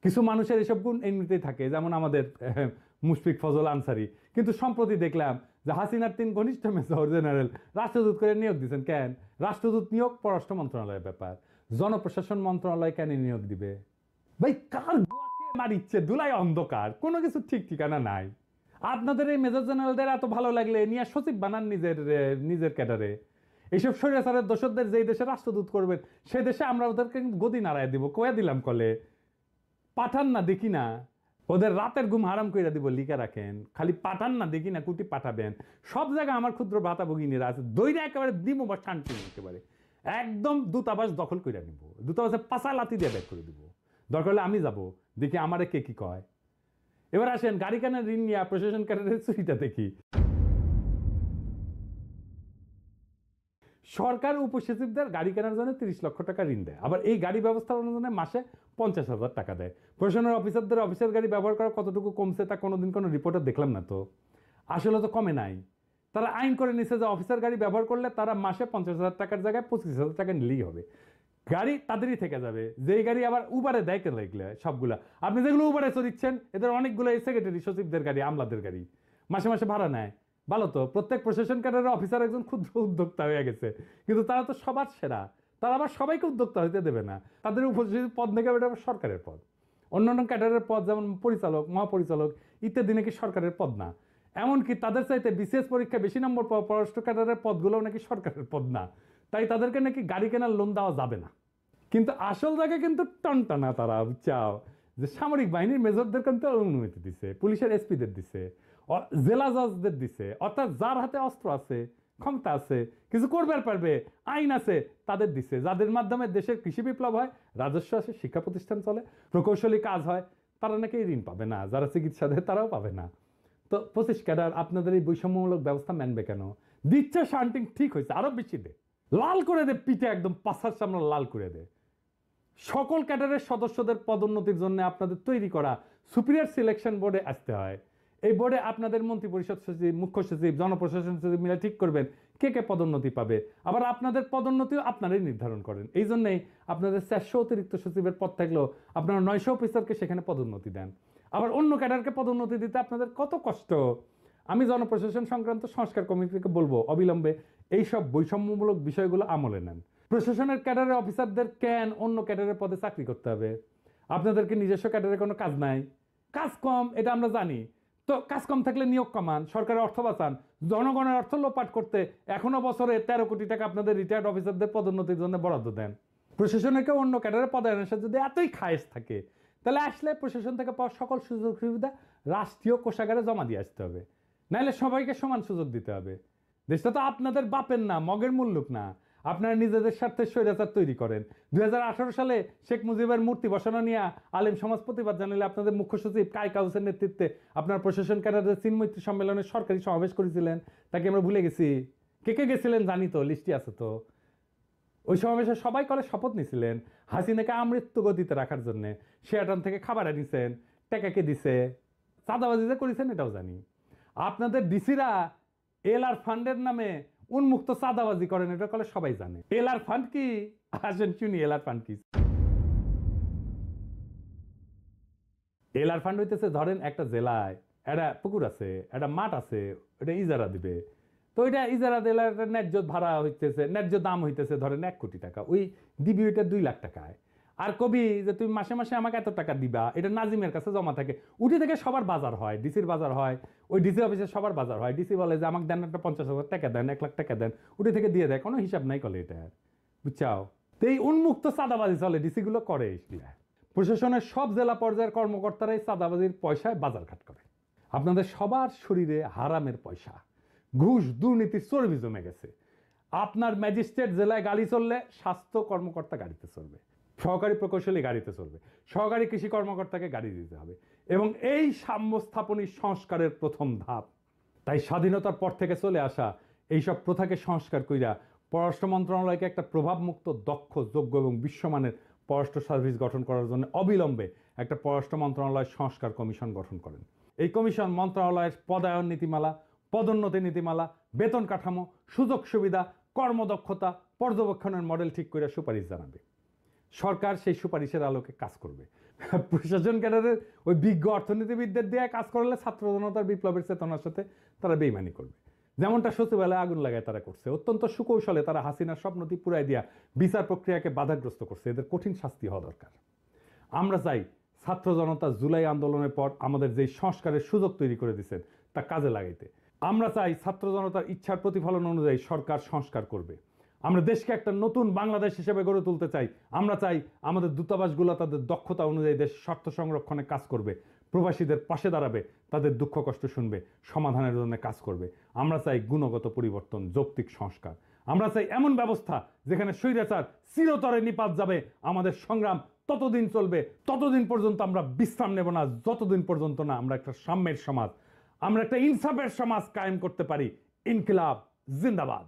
S1: কিছু মানুষের এসব গুণ এমনিতেই থাকে, যেমন আমাদের মুশফিক ফজল আনসারি। কিন্তু সম্প্রতি দেখলাম যে হাসিনার 3 ঘনিষ্ঠ মেজর জেনারেল রাষ্ট্রদূত করে নিয়োগ দিচ্ছেন। কেন? রাষ্ট্রদূত নিয়োগ পররাষ্ট্র মন্ত্রণালয়ের ব্যাপার, জনপ্রশাসন মন্ত্রণালয় কেন নিয়োগ দিবে? ভাই কার গোয়াকে মারিচ্ছে ধুলাই অন্ধকার, কোনো কিছু ঠিক ঠিকানা নাই। আপনাদের এই মেজর জেনারেলদের এত ভালো লাগলে নিয়ে সচিব বানান নিজের ক্যাডারে। এইসব স্বৈরাচারের দোষরদের যেই দেশে রাষ্ট্রদূত করবেন সেই দেশে আমরা ওদেরকে গদি নাড়ায় দিব, কয়ে দিলাম কলে। পাঠান না দেখি না, ওদের রাতের ঘুম হারাম কইরা দিব, লিখে রাখেন। খালি পাঠান না দেখি না, কুটি পাঠাবেন। সব জায়গায় আমার ক্ষুদ্র ভাতা ভগিনীরা আছে, দইরা একেবারে দিব বা শান্তি একেবারে একদম দূতাবাস দখল কইরা নিব, দূতাবাসে পাশা লাথি দিয়ে ব্যাক করে দিব। দরকার হলে আমি যাব, দেখি আমারে কে কি কয়। এবার আসেন গাড়ি কেনার ঋণ নিয়ে প্রশাসন কেনার চুরিটা দেখি। সরকার উপসচিবদের গাড়ি কেনার জন্য 30 লক্ষ টাকা ঋণ দেয়, আবার এই গাড়ি ব্যবস্থাপনার জন্য মাসে 50,000 টাকা দেয়। প্রশাসনের অফিসারদের অফিসের গাড়ি ব্যবহার করা কতটুকু কমছে তা কোনোদিন কোনো রিপোর্টে দেখলাম না। তো আসলে তো কমে নাই। তারা আইন করে নিচ্ছে যে অফিসার গাড়ি ব্যবহার করলে তারা মাসে 50,000 টাকার জায়গায় 25,000 টাকা নিলেই হবে, গাড়ি তাদেরই থেকে যাবে। যেই গাড়ি আবার উবারে দেয় কেন এগুলো সবগুলা? আপনি যেগুলো উবারে চড়িচ্ছেন এদের অনেকগুলো সেক্রেটারি সচিবদের গাড়ি, আমলাদের গাড়ি মাসে মাসে ভাড়া নেয়। ভালো তো, প্রত্যেক প্রশাসন ক্যাডারের অফিসার একজন ক্ষুদ্র উদ্যোক্তা হয়ে গেছে। কিন্তু তারা তো সবার সেরা, তারা আবার সবাইকে উদ্যোক্তা হইতে দেবে না। তাদের উপসচিব পদ নাকি এটা আবার সরকারের পদ। অন্যান্য ক্যাডারের পদ যেমন পরিচালক, মহাপরিচালক ইত্যাদি নাকি সরকারের পদ না। এমনকি তাদের চাইতে বিসিএস পরীক্ষা বেশি নম্বর পাওয়া পররাষ্ট্র ক্যাডারের পদগুলোও নাকি সরকারের পদ না। তাই তাদেরকে নাকি গাড়ি কেনার লোন দেওয়া যাবে না। কিন্তু আসল জায়গায় কিন্তু টনটনা তারা, বুঝছাও, যে সামরিক বাহিনীর মেজরদের কিন্তু অনুমতি দিছে, পুলিশের এসপিদের দিছে, জেলা জজদের দিছে। অর্থাৎ যার হাতে অস্ত্র আছে, ক্ষমতা আছে, কিছু করবার পারবে, আইন আছে, তাদের দিছে। যাদের মাধ্যমে দেশের কৃষি বিপ্লব হয়, রাজস্ব আসে, শিক্ষা প্রতিষ্ঠান চলে, প্রকৌশলী কাজ হয়, তারা নাকি ঋণ পাবে না। যারা চিকিৎসা দেয় তারাও পাবে না। তো 25 ক্যাডার আপনাদের এই বৈষম্যমূলক ব্যবস্থা মানবে কেন? দিচ্ছে শান্তিং, ঠিক হয়েছে, আরো বেশি দে, লাল করে দে, পিঠে একদম পাশার সামনে লাল করে দে। সকল ক্যাডারের সদস্যদের পদোন্নতির জন্য আপনাদের তৈরি করা সুপিরিয়র সিলেকশন বোর্ডে আসতে হয়। এই বোর্ডে আপনাদের মন্ত্রী পরিষদ সচিব, মুখ্য সচিব, জনপ্রশাসন সচিব মিলে ঠিক করবেন কে কে পদোন্নতি পাবে। আবার আপনাদের পদোন্নতিও আপনারাই নির্ধারণ করেন। এই জন্যই আপনাদের 400 অতিরিক্ত সচিবের পদ থাকলেও আপনারা 900 অফিসারকে সেখানে পদোন্নতি দেন। আবার অন্য ক্যাডারকে পদোন্নতি দিতে আপনাদের কত কষ্ট। আমি জনপ্রশাসন সংক্রান্ত সংস্কার কমিটিকে বলবো অবিলম্বে এইসব বৈষম্যমূলক বিষয়গুলো আমলে নেন। প্রশাসনের ক্যাডারের অফিসারদের কেন অন্য ক্যাডারের পদে চাকরি করতে হবে? আপনাদেরকে নিজস্ব ক্যাডারে কোনো কাজ নাই, কাজ কম, এটা আমরা জানি। তো কাজ কম থাকলে নিয়োগ কমান, সরকারের অর্থ বাঁচান। জনগণের অর্থ লোপাট করতে এখনো বছরে 13 কোটি টাকা আপনাদের রিটায়ার্ড অফিসারদের পদোন্নতির জন্য বরাদ্দ দেন। প্রশাসনকে অন্য ক্যাডারে পদায়নের সাথে যদি এতই খায়েশ থাকে, তাহলে আসলে প্রশাসন থেকে পাওয়া সকল সুযোগ সুবিধা রাষ্ট্রীয় কোষাগারে জমা দিয়ে আসতে হবে, নাহলে সবাইকে সমান সুযোগ দিতে হবে। দেশটা তো আপনাদের বাপের না, মগের মুল্লুক না। আপনারা নিজেদের স্বার্থে স্বৈরাচার তৈরি করেন। 2018 সালে শেখ মুজিবের মূর্তি বসানো নিয়ে আলেম সমাজ প্রতিবাদ জানালে আপনাদের মুখ্য সচিব কাই কাউসের নেতৃত্বে আপনার প্রশাসন ক্যাডারের চিন্মৈত্রী সম্মেলনের সরকারি সমাবেশ করেছিলেন। তাকে আমরা ভুলে গেছি? কে কে গেছিলেন জানি তো, লিস্টে আছে তো। ওই সমাবেশে সবাই কলে শপথ নিছিলেন হাসিনাকে আমৃত্যু গতিতে রাখার জন্য। শেয়াটন থেকে খাবার আনিছেন, টাকাকে দিছে, চাঁদাবাজি যে করেছেন এটাও জানি। আপনাদের ডিসিরা এলআর ফান্ডের নামে উন্মুক্ত চাঁদাবাজি করেন, এটা কলে সবাই জানে। এলআর ফান্ড কি? আসেন শুনি এলআর ফান্ড কি। এলআর ফান্ড হইতেছে, ধরেন একটা জেলায় একটা পুকুর আছে, একটা মাঠ আছে, এটা ইজারা দিবে। তো ওইটা ইজারা দিলে একটা ন্যায্য ভাড়া হইতেছে, ন্যায্য দাম হইতেছে ধরেন 1 কোটি টাকা। ওই দিবি ওইটা 2 লাখ টাকায়। আর কবি যে তুমি মাসে মাসে আমাকে এত টাকা দিবা, এটা নাজিমের কাছে জমা থাকে। উঠে থেকে সবার বাজার হয়, ডিসির বাজার হয়, ওই ডিসি অফিসে সবার বাজার হয়। ডিসি বলে যে আমাকে দেন একটা 50,000 টাকা দেন, 1 লাখ টাকা দেন, উঠে থেকে দিয়ে দেয়, কোনো হিসাব নাই কলে এটা, বুঝছাও। তো এই উন্মুক্ত চাঁদাবাজি চলে, ডিসি গুলো করে। প্রশাসনের সব জেলা পর্যায়ের কর্মকর্তারাই চাঁদাবাজির পয়সায় বাজারঘাট করে। আপনাদের সবার শরীরে হারামের পয়সা, ঘুষ, দুর্নীতির চর্বি জমে গেছে। আপনার ম্যাজিস্ট্রেট জেলায় গাড়ি চললে স্বাস্থ্য কর্মকর্তা গাড়িতে চলবে, সহকারী প্রকৌশলী গাড়িতে চলবে, সহকারী কৃষি কর্মকর্তাকে গাড়ি দিতে হবে। এবং এই সাম্য স্থাপনী সংস্কারের প্রথম ধাপ। তাই স্বাধীনতার পর থেকে চলে আসা এইসব প্রথাকে সংস্কার কইরা পররাষ্ট্র মন্ত্রণালয়কে একটা প্রভাবমুক্ত, দক্ষ, যোগ্য এবং বিশ্বমানের পররাষ্ট্র সার্ভিস গঠন করার জন্য অবিলম্বে একটা পররাষ্ট্র মন্ত্রণালয় সংস্কার কমিশন গঠন করেন। এই কমিশন মন্ত্রণালয়ের পদায়ন নীতিমালা, পদোন্নতি নীতিমালা, বেতন কাঠামো, সুযোগ সুবিধা, কর্মদক্ষতা, পর্যবেক্ষণের মডেল ঠিক করে সুপারিশ জানাবে। সরকার সেই সুপারিশের আলোকে কাজ করবে। প্রশাসন ক্যাডারের ওই বিজ্ঞ অর্থনীতিবিদদের দিয়ে কাজ করলে ছাত্র জনতার বিপ্লবের চেতনার সাথে তারা বেইমানি করবে। যেমনটা সচিবালয়ে আগুন লাগায় তারা করছে, অত্যন্ত সুকৌশলে তারা হাসিনার স্বপ্নটি পুরাই দিয়া বিচার প্রক্রিয়াকে বাধাগ্রস্ত করছে। এদের কঠিন শাস্তি হওয়া দরকার। আমরা চাই ছাত্র জনতা জুলাই আন্দোলনের পর আমাদের যেই সংস্কারের সুযোগ তৈরি করে দিচ্ছেন তা কাজে লাগাইতে। আমরা চাই ছাত্র জনতার ইচ্ছার প্রতিফলন অনুযায়ী সরকার সংস্কার করবে। আমরা দেশকে একটা নতুন বাংলাদেশ হিসেবে গড়ে তুলতে চাই। আমরা চাই আমাদের দূতাবাসগুলো তাদের দক্ষতা অনুযায়ী দেশ স্বার্থ সংরক্ষণে কাজ করবে, প্রবাসীদের পাশে দাঁড়াবে, তাদের দুঃখ কষ্ট শুনবে, সমাধানের জন্য কাজ করবে। আমরা চাই গুণগত পরিবর্তন, যৌক্তিক সংস্কার। আমরা চাই এমন ব্যবস্থা যেখানে স্বৈরাচার চিরতরে নিপাত যাবে। আমাদের সংগ্রাম ততদিন চলবে, ততদিন পর্যন্ত আমরা বিশ্রাম নেব না, যতদিন পর্যন্ত না আমরা একটা সাম্যের সমাজ, আমরা একটা ইনসাফের সমাজ কায়েম করতে পারি। ইনকিলাব জিন্দাবাদ।